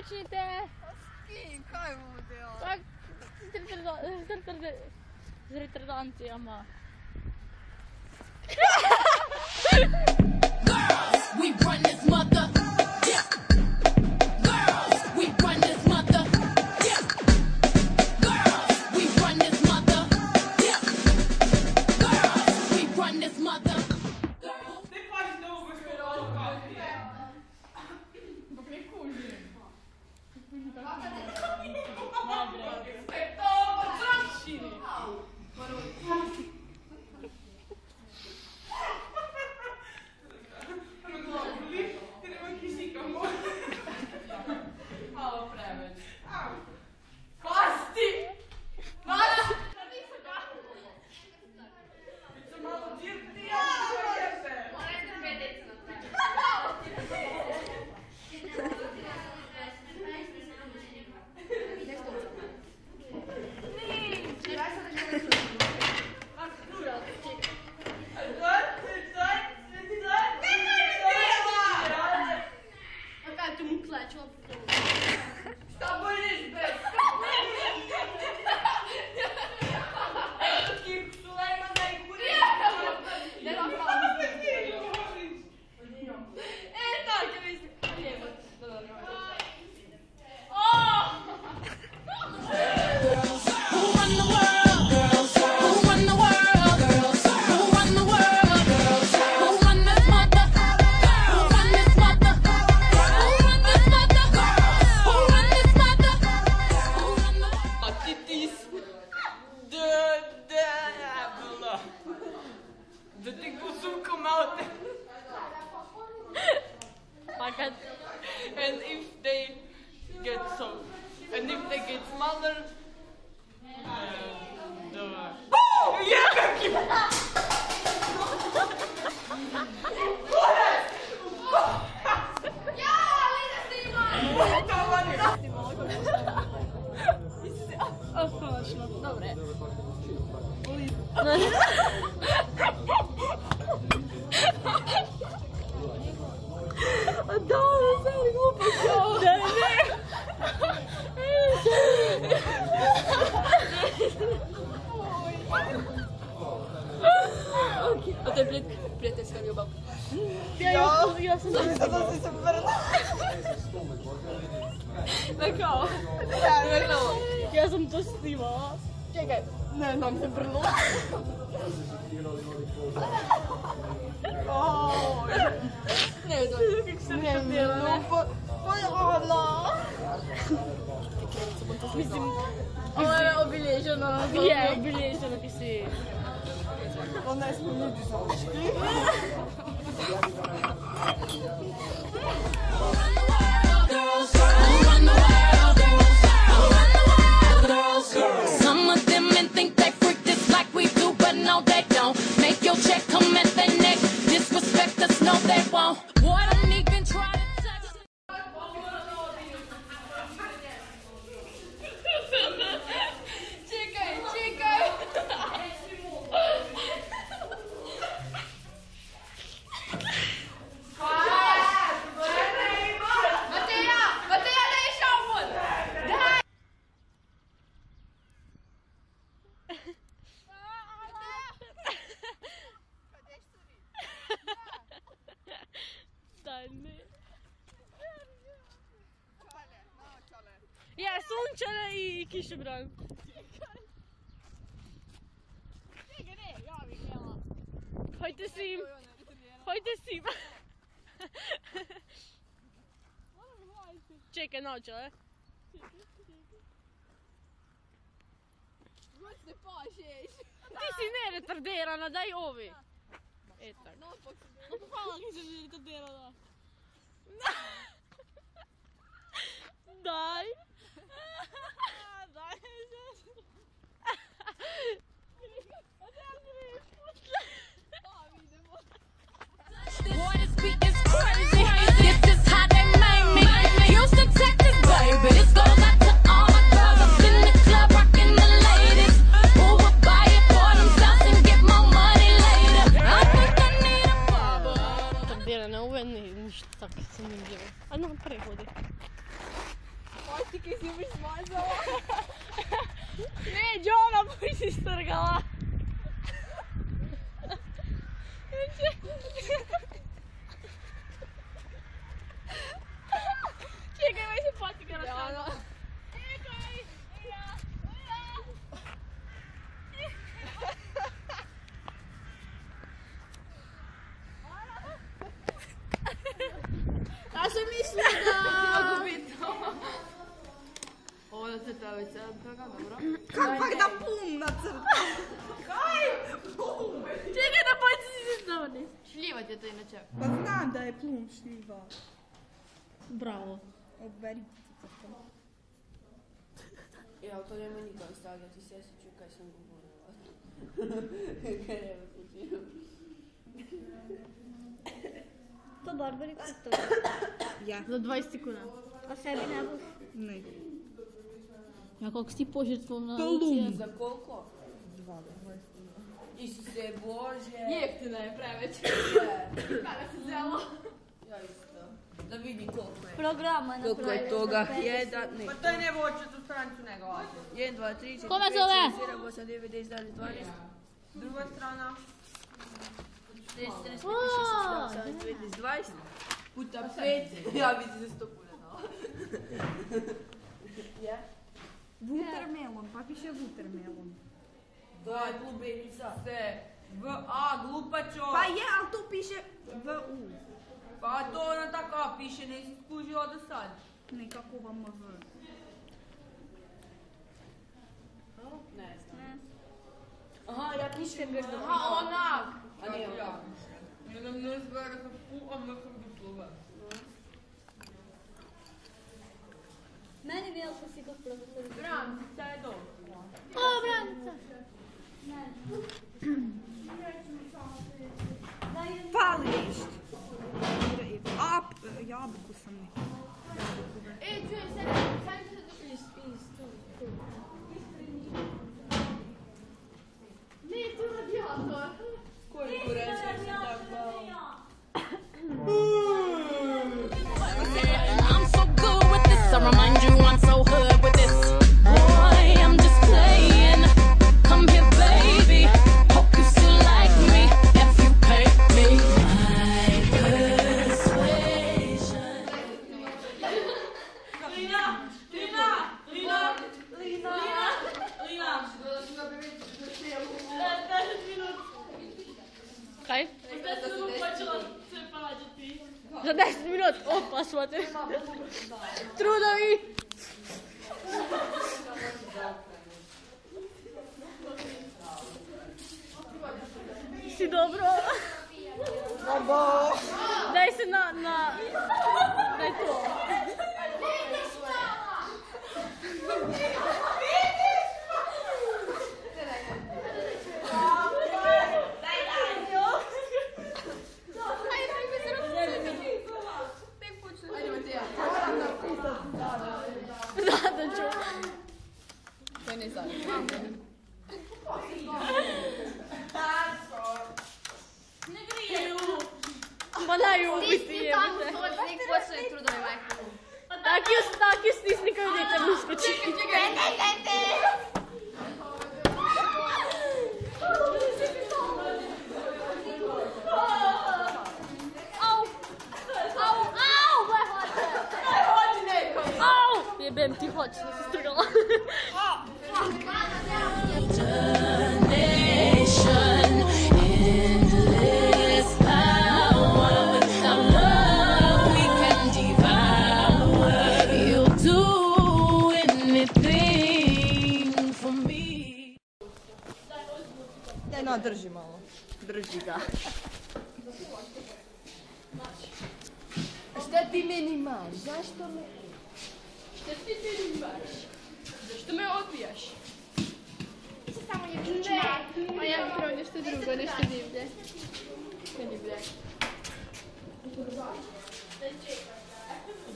Počnite! S kim? Kaj bude ovo? Tak, s retardancijama. Girls, we run this mother. Yeah. Girls, we run this mother. Yeah. Girls, we run this mother. Yeah. Girls, we run this mother. Ти пасть довго співала. Бо прикольно. And if they get smaller, Dobre. Dobro, sad glupo kao. Da, ne. A to je prijateljska ljubav. Ja sam Da si se vrla. da kao. Ja sam to snimala. Čekaj, ne, nam se vrlo. Ne, mislim, ovo je obilježeno. Je, obilježeno ti si. Ona je smo ljudi zaošli. Some of them men think they freak this like we do, but no they don't. Make your check come at their neck. Disrespect us, no they won't. Boy, don't even try to touch it. Čekaj. Mateja, ne išao vod! Daj, ne. Ja, sunčane i kišobran. Čekaj, ne, ja bih htjela. Hojte svim. Čekaj, naočale. Gdje pašeš? Ti si neretardirana, daj ovi. Etak. No, pa hvala ki si neretardirana. Daj. Daj. Boy, this beat is crazy. This is how they made me. Houston, Texas, baby. This goes out to all my girls up in the club, rocking the ladies. Who would buy it for themselves and get more money later? I think I need a bubble. Tardirana, ovo je ništa tako zanimljivo. A na, prehoди. Patike si mi smazala. Ne, Đona, boji si strgala. Čekaj, maj se patika razstavlja. Čekaj, ja sam mislila da... Ovo da crta već crta, dobro. Kapak da pum na crta. Čekaj da paci si stavni. Šljivat je to inače. Pa znam da je plum šljiva. Bravo. Oberi crta. Ja, to nema nikam stavljati, sjesit ću kaj sam govorila. Kaj nema slučinu. To Barbari crto. Ja. Za 20 sekunda. A sebi ne buš? Ne. Ja, koliko si ti požrtvom na Plum. Lucija? Za koliko? 2. Isuse Bože. Jeftina je preveč. Kada se zelo? Ja isto. Da vidi koliko je. Programa Koliko je napravila toga? za 50. Jedan, ne. Pa to je ne voće tu stranicu nego ovdje. 1, 2, 3, 4, 5, Kome 6, zove? 7, 8, 9, 10, 11, 12. Druga strana. 10, 14, 15, 16, 17, 18, 20. Puta 5. Ja vidi za 100 kuna. Je? Watermelon, pa piše watermelon. Da, je klubenica. Se. V-A, glupačo. Pa je, ali tu piše V-U. Pa to ona tako piše, nisi skužila do sad. Nekako vam V. Ne znam. Aha, ja pišem nešto. Aha, onak. A nije onak. Ja nam ne zgleda kao fu, a me kao duplova. Meni bijel se si kod profesor. Branica je dobro. O, Branica. Fali nešto. A, jabuku sam nekako. E, čuj, sad ću iz tu. Ne, tu radijator. Koji kurac je se tako? I'm so good with this. I remind you I'm so hood with this. Boy, I'm just playing. Come here, baby. Hope you still like me if you pay me my persuasion. Kaj? Za 10 minut. Opa, svate. Trudovi. Si dobro? Daj se daj to. Da ću. To ne znam. Ma daj ubiti jebate. Nek počne trudovi majke. Taki stisni kao djete muskoči. Jebem ti hoć, nisi strgala. Nation, endless power. Without love, we can devour. You'll do anything for me. No, drži malo. Drži ga. Šta ti meni imaš? Zašto me... Šta ti meni imaš? Zašto me odbijaš? A ja bih pravo nešto drugo, nešto divlje. Kaj divlje?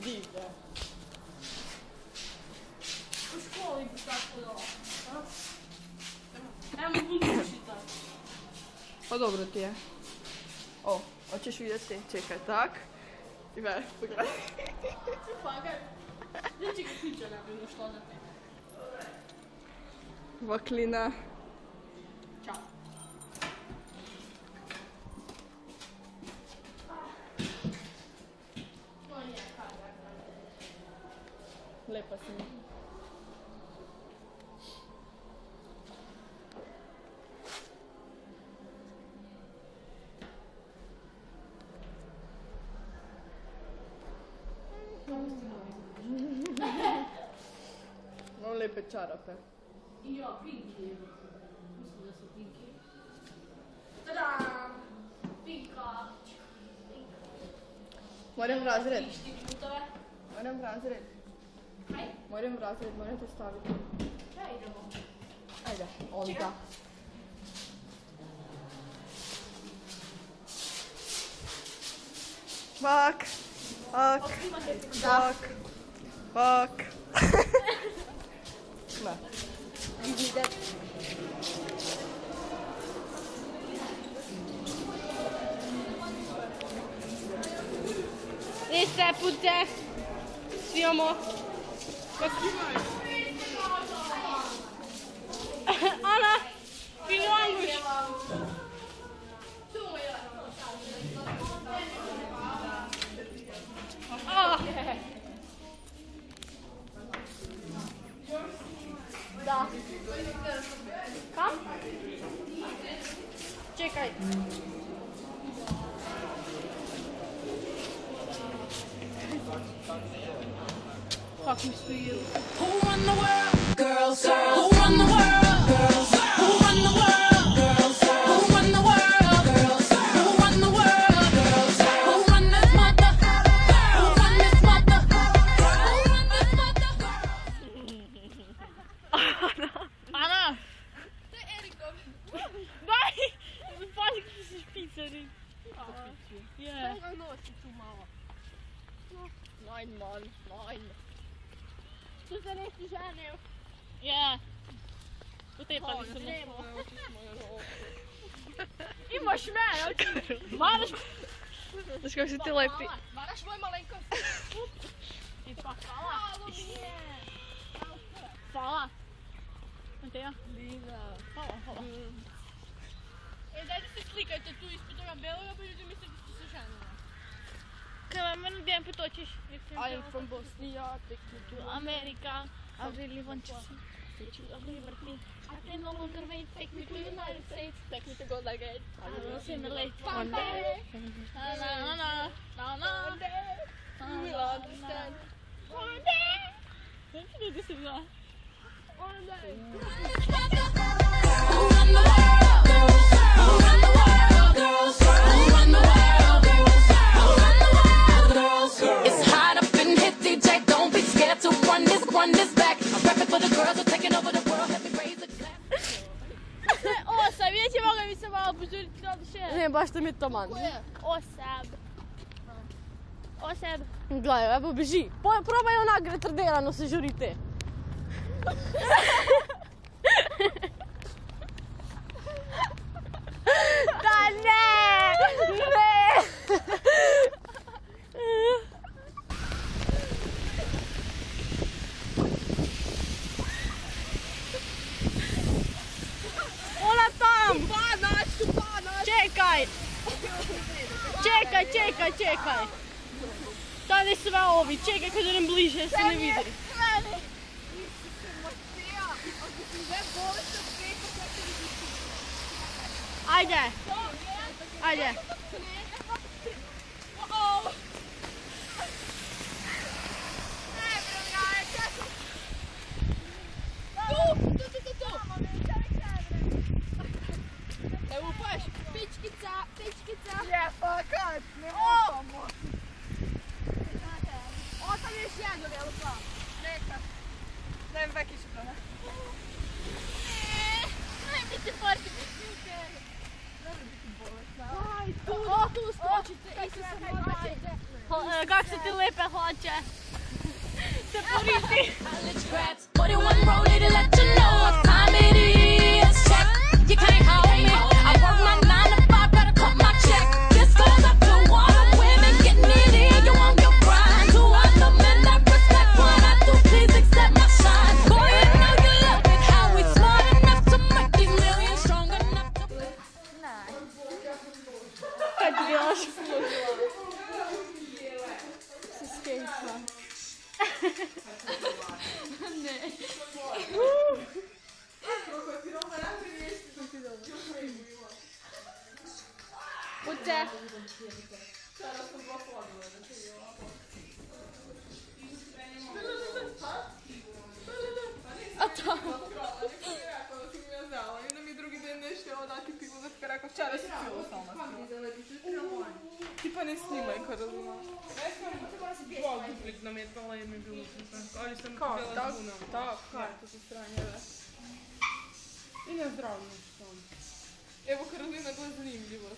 Divlje. U školi bi tako dala. Evo mi budući tako. Pa dobro ti je. O, hoćeš vidjeti? Čekaj, tak. I pogledaj. Fakat. Vaklina. Ćao. Lepa si mi. Imam lepe čarape. Ja, Pinky. Mislim da su Pinky. Tada! Pinka. Moram v razred. Ti ključeve. Moram v razred. Kaj? Moram v razred, moram te staviti. Kaj idemo? Ajde, onda. Fuck. Fuck. Fuck. Fuck. Ne. Iste putte. Sviamo. Ana, fino anguš. Da. Kam? Čekaj. Fuck me still. Who run the world? Girls. Who run the world? Girls. Who run the world? Girls. Who run the world? Girls. Who run the world? Girls. Who run this mother? Who run this mother? Who run this mother? Ana! Daj! Pazi kako si špicari. Je. Nein, Mann, nein. Tu se nisi ženio. Je. Utepali su me. Imaš mene, maraš... Znaš kako si ti lepi. Maraš moj malenkost. I pa hvala. Hvala. Mateja? Lina. Hvala. E, dajte se slikajte tu ispod toga beloga, pa ljudi misle da ste se ženili. Kaj, mene gdje put hoćeš? I am from Bosnia, take me to America. I really want to see liberty. I can no longer wait. Take me to the United States. Take me to God again. I will assimilate. One day. Na na na na na. You will understand. One day. Don't you do this in that? One day. Who run the world? Girls. Who run the world? Girls. Who run the world? Girls. Who run the world? Girls. It's hot up in here, DJ. Don't be scared to run this back. I'm rapping for the girls who are taking over the world. Let me raise a glass. Osam, neće moga mi se malo požuriti kao še. Ne, baš to mi je taman. Osam. Gledaj, evo beži. Probaj onak retardirano se žurite. Da ne! Ne! Ona tam! Čekaj! Čekaj! Tade sve ovi, čekaj kad idem bliže, se ne vidi. Ajde! Ne upaš? Pičkica. Je, pa kad? Ne upamo. Otam još jedno, jel pa? Neka. Dajem vekiću to, ne? Ajde ti porti pičkice. Aj, tu skočite i se samorađe. Kak se ti lepe hlače? Se poriti. College grads, 41 rollie to let you know what time it is. Check, you can't hold me. I work my 9 to 5, gotta cut my check. This goes up to all the women getting it in. You on your grind. To all the men that respect what Вчора сиділа сама. Типа не знімай, Каролина. Два купить на метала і не білу. Алі сам Как? купила Так, з гуном. так, как тут устранила. І не здравно, що. Ево, Каролина глазливлива.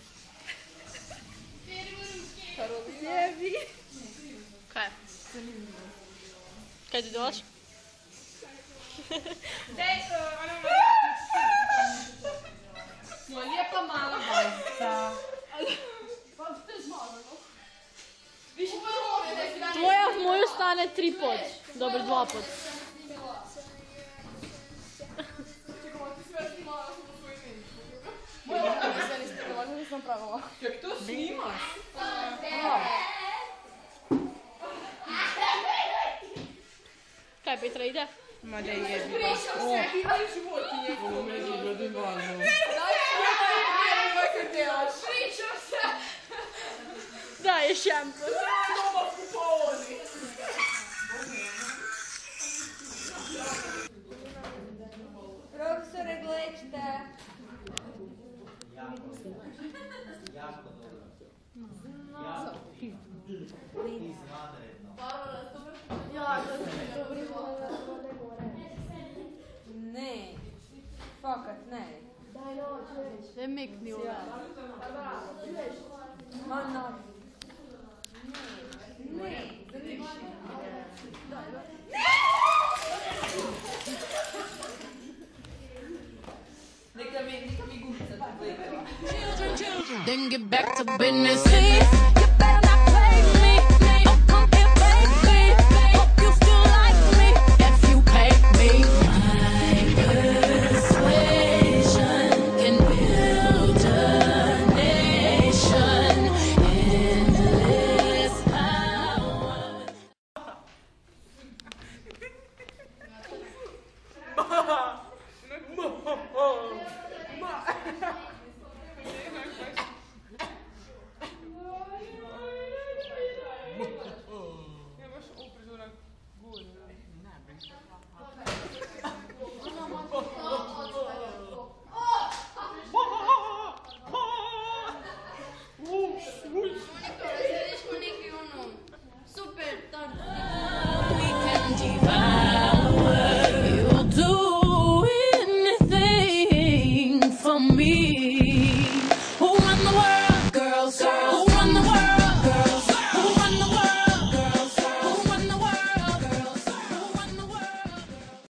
Каролина. Кайф. Kaj ti dolaš? Ну, лепа мала база. Tvoja v moju stane 3 pod. Dobro, 2 pod. Як то знімаш? Kaj, Petra ide? Ma da je bi. Дай животні. Ovo me je bilo divano. Daj, je šampo. Profesore, gledajte. Ne. Fakat ne. Sve mikni ove. Ma na. Ne. Neka mi gusta. Then get back to business.